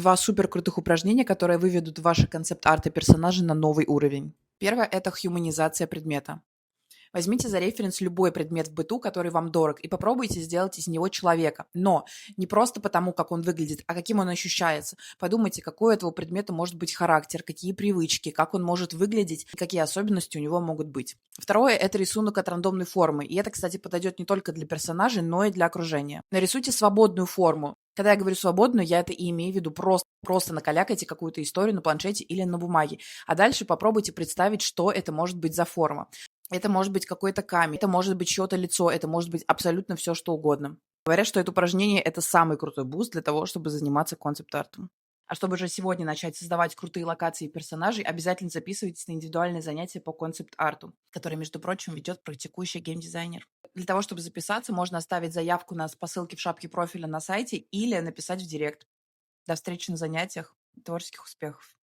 2 супер крутых упражнения, которые выведут ваши концепт-арт и персонажи на новый уровень. Первое– это хьюманизация предмета. Возьмите за референс любой предмет в быту, который вам дорог, и попробуйте сделать из него человека. Но не просто потому, как он выглядит, а каким он ощущается. Подумайте, какой у этого предмета может быть характер, какие привычки, как он может выглядеть и какие особенности у него могут быть. Второе– это рисунок от рандомной формы. И это, кстати, подойдет не только для персонажей, но и для окружения. Нарисуйте свободную форму. Когда я говорю свободную, я это и имею в виду просто накалякайте какую-то историю на планшете или на бумаге. А дальше попробуйте представить, что это может быть за форма. Это может быть какой-то камень, это может быть чьё-то лицо, это может быть абсолютно все, что угодно. Говорят, что это упражнение– это самый крутой буст для того, чтобы заниматься концепт-артом. А чтобы же сегодня начать создавать крутые локации и персонажей, обязательно записывайтесь на индивидуальные занятия по концепт-арту, которые, между прочим, ведет практикующий геймдизайнер. Для того, чтобы записаться, можно оставить заявку по ссылке в шапке профиля на сайте или написать в директ. До встречи на занятиях. Творческих успехов!